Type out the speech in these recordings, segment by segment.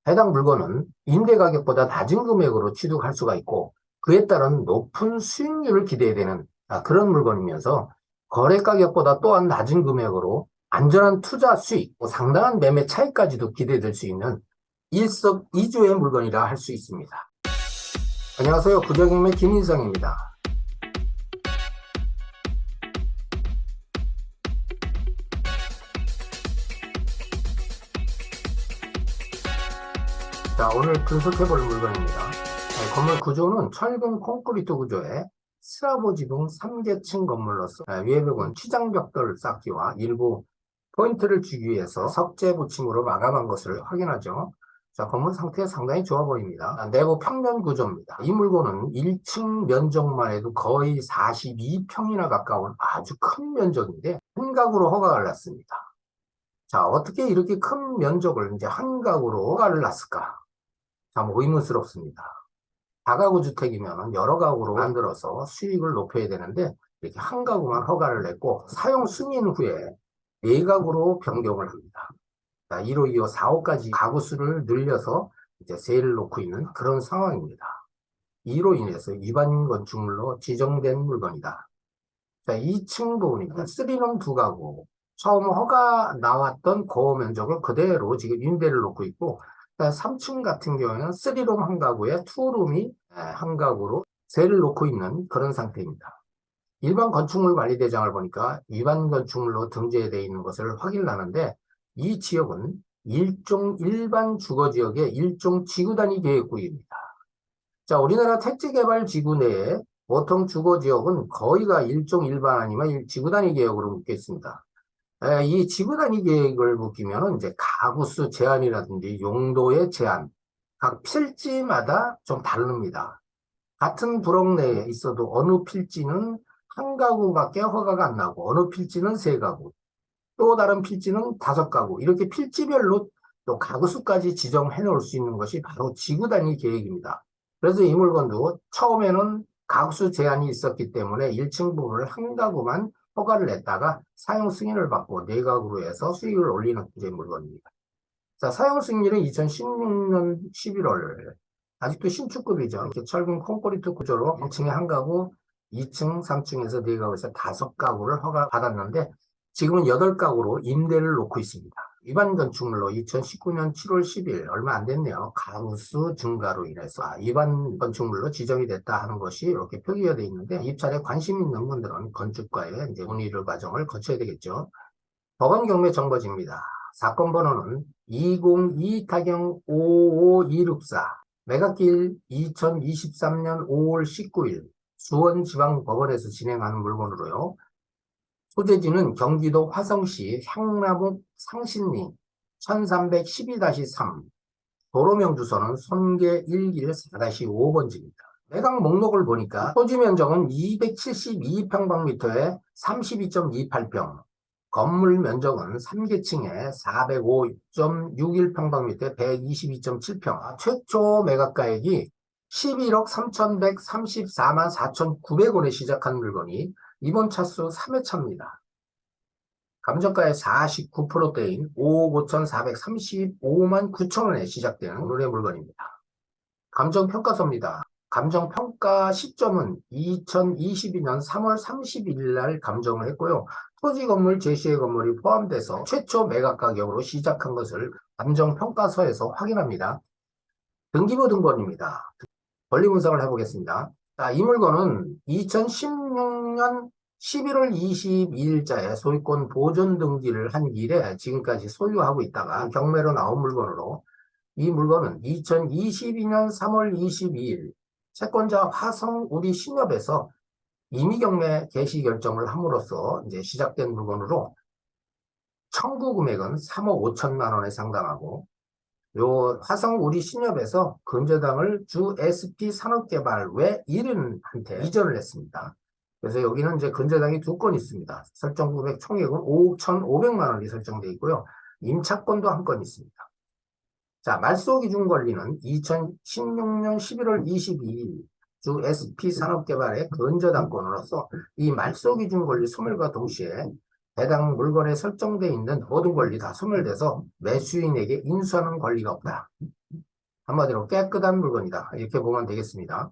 해당 물건은 임대 가격보다 낮은 금액으로 취득할 수가 있고 그에 따른 높은 수익률을 기대해야 되는 그런 물건이면서 거래 가격보다 또한 낮은 금액으로 안전한 투자 수익, 상당한 매매 차익까지도 기대될 수 있는 일석이조의 물건이라 할 수 있습니다. 안녕하세요. 부정임의 김인성입니다. 자, 오늘 분석해볼 물건입니다. 건물 구조는 철근 콘크리트 구조의 스라브 지붕 3계층 건물로서 위에 벽은 취장벽돌 쌓기와 일부 포인트를 주기 위해서 석재 부침으로 마감한 것을 확인하죠. 자, 건물 상태 상당히 좋아 보입니다. 내부 평면 구조입니다. 이 물건은 1층 면적만 해도 거의 42평이나 가까운 아주 큰 면적인데 한 가구로 허가를 냈습니다. 자, 어떻게 이렇게 큰 면적을 이제 한 가구로 허가를 놨을까? 참 의문스럽습니다. 다가구 주택이면 여러 가구로 만들어서 수익을 높여야 되는데 이렇게 한 가구만 허가를 냈고 사용 승인 후에 네 가구로 변경을 합니다. 자, 1호, 2호, 4호까지 가구 수를 늘려서 이제 세일을 놓고 있는 그런 상황입니다. 이로 인해서 위반 건축물로 지정된 물건이다. 자, 2층 부분입니다. 3룸 2가구. 처음 허가 나왔던 그 면적을 그대로 지금 임대를 놓고 있고 3층 같은 경우에는 3룸 한 가구에 2룸이 한 가구로 세를 놓고 있는 그런 상태입니다. 일반 건축물 관리대장을 보니까 위반 건축물로 등재되어 있는 것을 확인하는데 이 지역은 일종 일반 주거지역의 일종 지구단위 계획구입니다. 자, 우리나라 택지개발지구 내에 보통 주거지역은 거의가 일종 일반 아니면 지구단위 계획으로 묶여있습니다. 이 지구단위 계획을 묶이면 이제 가구수 제한이라든지 용도의 제한, 각 필지마다 좀 다릅니다. 같은 브록 내에 있어도 어느 필지는 한 가구밖에 허가가 안 나고 어느 필지는 세 가구, 또 다른 필지는 5가구 이렇게 필지별로 또 가구 수까지 지정해 놓을 수 있는 것이 바로 지구단위 계획입니다. 그래서 이 물건도 처음에는 가구 수 제한이 있었기 때문에 1층 부분을 한 가구만 허가를 냈다가 사용 승인을 받고 4가구로 해서 수익을 올리는 이제 물건입니다. 자, 사용 승인은 2016년 11월 아직도 신축급이죠. 이렇게 철근 콘크리트 구조로 1층에 한 가구, 2층, 3층에서 4가구에서 5가구를 허가받았는데 지금은 8가구로 임대를 놓고 있습니다. 위반 건축물로 2019년 7월 10일 얼마 안 됐네요. 가구수 증가로 인해서 위반 건축물로 지정이 됐다 하는 것이 이렇게 표기가 되어 있는데 입찰에 관심 있는 분들은 건축과의 이제 문의를 과정을 거쳐야 되겠죠. 법원 경매 정보지입니다. 사건 번호는 2022-55264 매각기일 2023년 5월 19일 수원지방법원에서 진행하는 물건으로요. 소재지는 경기도 화성시 향나무 상신리 1312-3 도로명 주소는 손계 1길 4-5번지입니다. 매각 목록을 보니까 토지 면적은 272평방미터에 32.28평, 건물 면적은 3계층에 405.61평방미터에 122.7평, 최초 매각가액이 11억 3,134만 4,900원에 시작한 물건이 이번 차수 3회차입니다. 감정가의 49%대인 5억 5,435만 9천원에 시작되는 오늘의 물건입니다. 감정평가서입니다. 감정평가 시점은 2022년 3월 31일 날 감정을 했고요. 토지 건물 제시의 건물이 포함돼서 최초 매각 가격으로 시작한 것을 감정평가서에서 확인합니다. 등기부 등본입니다. 권리 분석을 해보겠습니다. 자, 이 물건은 2016년 11월 22일자에 소유권 보존 등기를 한 이래 지금까지 소유하고 있다가 경매로 나온 물건으로 이 물건은 2022년 3월 22일 채권자 화성우리 신협에서 임의경매 개시 결정을 함으로써 이제 시작된 물건으로 청구 금액은 3억 5천만 원에 상당하고 요 화성우리 신협에서 근저당을 주 SP산업개발 외 1인한테 이전을 했습니다. 그래서 여기는 이제 근저당이 2건 있습니다. 설정 금액 총액은 5억 1,500만 원이 설정되어 있고요. 임차권도 한 건 있습니다. 자, 말소기준 권리는 2016년 11월 22일 주 SP산업개발의 근저당권으로서 이 말소기준 권리 소멸과 동시에 해당 물건에 설정되어 있는 모든 권리 다 소멸돼서 매수인에게 인수하는 권리가 없다. 한마디로 깨끗한 물건이다. 이렇게 보면 되겠습니다.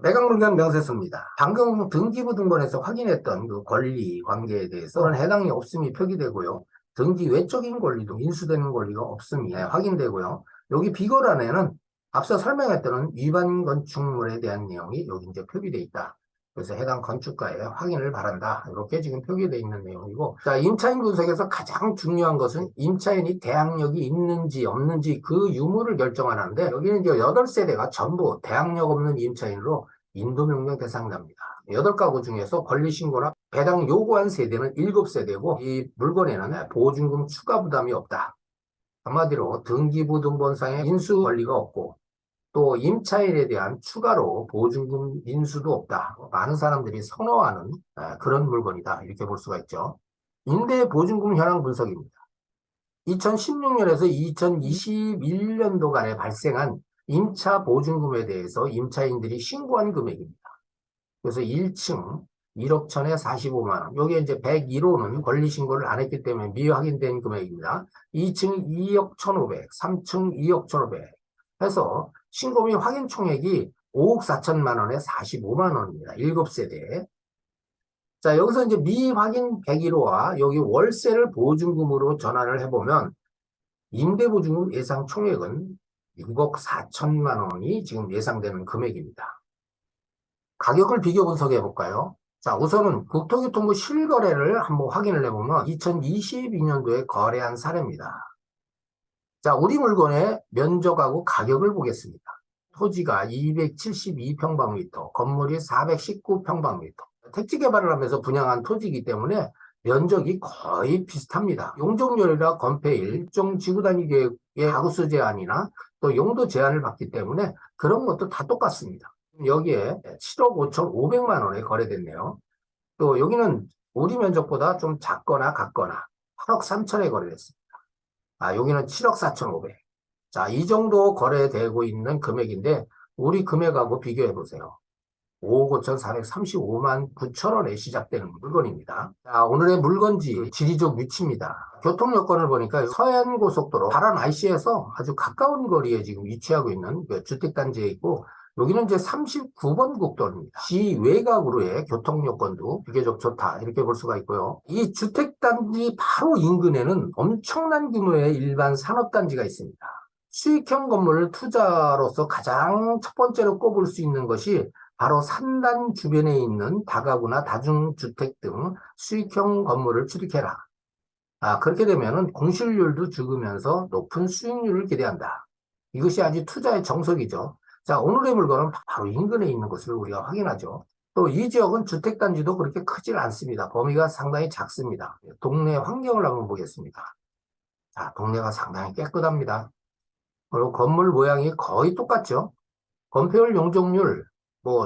매각물건 명세서입니다. 방금 등기부등본에서 확인했던 그 권리 관계에 대해서 해당이 없음이 표기되고요. 등기 외적인 권리도 인수되는 권리가 없음이 확인되고요. 여기 비거란에는 앞서 설명했던 위반 건축물에 대한 내용이 여기 이제 표기되어 있다. 그래서 해당 건축가에 확인을 바란다. 이렇게 지금 표기되어 있는 내용이고, 자, 임차인 분석에서 가장 중요한 것은 임차인이 대항력이 있는지 없는지 그 유무를 결정하는데, 여기는 이제 8세대가 전부 대항력 없는 임차인으로 인도명령 대상자입니다. 8가구 중에서 권리신고나 배당 요구한 세대는 7세대고, 이 물건에는 보증금 추가 부담이 없다. 한마디로 등기부등본상의 인수 권리가 없고, 또 임차인에 대한 추가로 보증금 인수도 없다. 많은 사람들이 선호하는 그런 물건이다. 이렇게 볼 수가 있죠. 임대보증금 현황 분석입니다. 2016년에서 2021년도간에 발생한 임차 보증금에 대해서 임차인들이 신고한 금액입니다. 그래서 1층 1억 1천에 45만 원. 여기에 이제 101호는 권리 신고를 안 했기 때문에 미확인된 금액입니다. 2층 2억 1,500, 3층 2억 1,500 해서 신고 및 확인 총액이 5억 4천만 원에 45만 원입니다. 7세대. 자, 여기서 이제 미확인 101호와 여기 월세를 보증금으로 전환을 해보면 임대보증금 예상 총액은 6억 4천만 원이 지금 예상되는 금액입니다. 가격을 비교 분석해 볼까요? 자, 우선은 국토교통부 실거래를 한번 확인을 해보면 2022년도에 거래한 사례입니다. 자, 우리 물건의 면적하고 가격을 보겠습니다. 토지가 272평방미터, 건물이 419평방미터. 택지 개발을 하면서 분양한 토지이기 때문에 면적이 거의 비슷합니다. 용적률이나 건폐일, 일종 지구단위 계획의 가구수 제한이나 또 용도 제한을 받기 때문에 그런 것도 다 똑같습니다. 여기에 7억 5,500만 원에 거래됐네요. 또 여기는 우리 면적보다 좀 작거나 같거나 8억 3천에 거래됐습니다. 여기는 7억 4,500. 자, 이 정도 거래되고 있는 금액인데 우리 금액하고 비교해 보세요. 5억 5,435만 9천 원에 시작되는 물건입니다. 자, 오늘의 물건지 지리적 위치입니다. 교통 여건을 보니까 서해안고속도로 파란 IC에서 아주 가까운 거리에 지금 위치하고 있는 그 주택단지에 있고, 여기는 이제 39번 국도입니다. 시 외곽으로의 교통 여건도 비교적 좋다. 이렇게 볼 수가 있고요. 이 주택단지 바로 인근에는 엄청난 규모의 일반 산업단지가 있습니다. 수익형 건물 투자로서 가장 첫 번째로 꼽을 수 있는 것이 바로 산단 주변에 있는 다가구나 다중주택 등 수익형 건물을 취득해라. 그렇게 되면은 공실률도 죽으면서 높은 수익률을 기대한다. 이것이 아주 투자의 정석이죠. 자, 오늘의 물건은 바로 인근에 있는 것을 우리가 확인하죠. 또 이 지역은 주택단지도 그렇게 크질 않습니다. 범위가 상당히 작습니다. 동네 환경을 한번 보겠습니다. 자, 동네가 상당히 깨끗합니다. 그리고 건물 모양이 거의 똑같죠. 건폐율 용적률,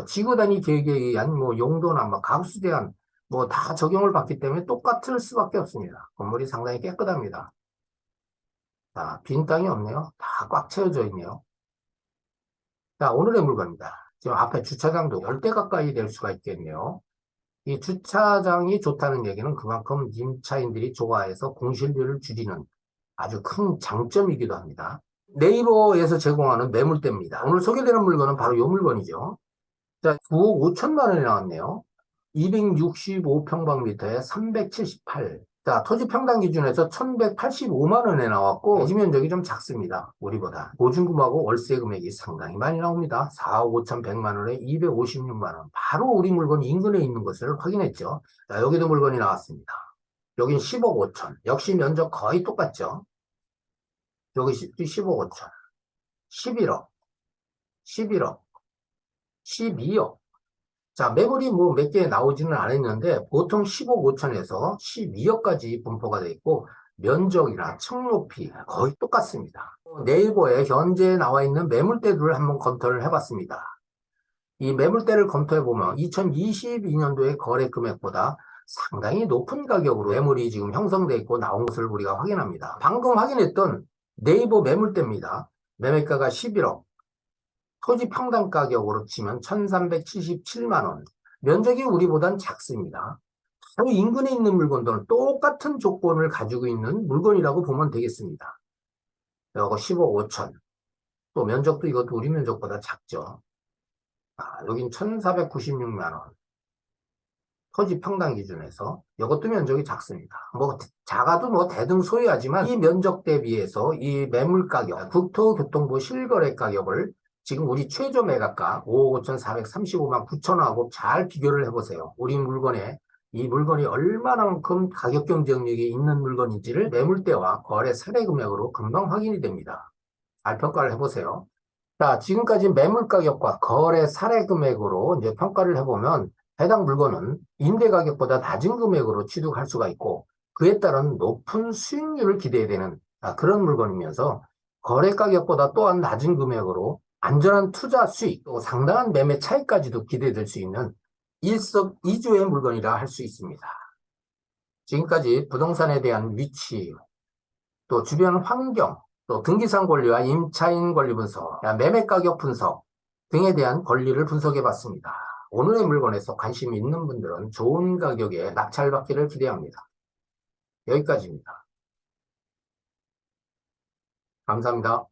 지구 단위 계획에 의한 용도나 가구수 제한 다 적용을 받기 때문에 똑같을 수밖에 없습니다. 건물이 상당히 깨끗합니다. 자, 빈 땅이 없네요. 다 꽉 채워져 있네요. 자, 오늘의 물건입니다. 지금 앞에 주차장도 10대 가까이 될 수가 있겠네요. 이 주차장이 좋다는 얘기는 그만큼 임차인들이 좋아해서 공실비를 줄이는 아주 큰 장점이기도 합니다. 네이버에서 제공하는 매물대입니다. 오늘 소개되는 물건은 바로 이 물건이죠. 자, 9억 5천만 원이 나왔네요. 265평방미터에 378. 자, 토지 평당 기준에서 1185만 원에 나왔고, 대지 면적이 좀 작습니다. 우리보다. 보증금하고 월세 금액이 상당히 많이 나옵니다. 4억 5,100만 원에 256만 원. 바로 우리 물건 인근에 있는 것을 확인했죠. 자, 여기도 물건이 나왔습니다. 여긴 10억 5천. 역시 면적 거의 똑같죠. 여기 10억 5천. 11억. 11억. 12억. 자, 매물이 몇 개 나오지는 않았는데 보통 10억 5천에서 12억까지 분포가 되어 있고 면적이나 층 높이 거의 똑같습니다. 네이버에 현재 나와 있는 매물대들을 한번 검토를 해봤습니다. 이 매물대를 검토해보면 2022년도의 거래 금액보다 상당히 높은 가격으로 매물이 지금 형성되어 있고 나온 것을 우리가 확인합니다. 방금 확인했던 네이버 매물대입니다. 매매가가 11억. 토지 평당 가격으로 치면 1,377만 원. 면적이 우리보단 작습니다. 바로 인근에 있는 물건들은 똑같은 조건을 가지고 있는 물건이라고 보면 되겠습니다. 이거 10억 5천. 또 면적도 이것도 우리 면적보다 작죠. 여긴 1,496만 원. 토지 평당 기준에서 이것도 면적이 작습니다. 뭐 작아도 뭐 대등소이하지만 이 면적 대비해서 이 매물 가격, 국토교통부 실거래 가격을 지금 우리 최저 매각가 5억 5,435만 9천 원하고 잘 비교를 해보세요. 우리 물건에 이 물건이 얼마만큼 가격 경쟁력이 있는 물건인지를 매물대와 거래 사례 금액으로 금방 확인이 됩니다. 잘 평가를 해보세요. 자, 지금까지 매물 가격과 거래 사례 금액으로 이제 평가를 해보면 해당 물건은 임대 가격보다 낮은 금액으로 취득할 수가 있고 그에 따른 높은 수익률을 기대해야 되는 그런 물건이면서 거래 가격보다 또한 낮은 금액으로 안전한 투자 수익, 또 상당한 매매 차익까지도 기대될 수 있는 일석이조의 물건이라 할 수 있습니다. 지금까지 부동산에 대한 위치, 또 주변 환경, 또 등기상 권리와 임차인 권리 분석, 매매 가격 분석 등에 대한 권리를 분석해 봤습니다. 오늘의 물건에서 관심이 있는 분들은 좋은 가격에 낙찰받기를 기대합니다. 여기까지입니다. 감사합니다.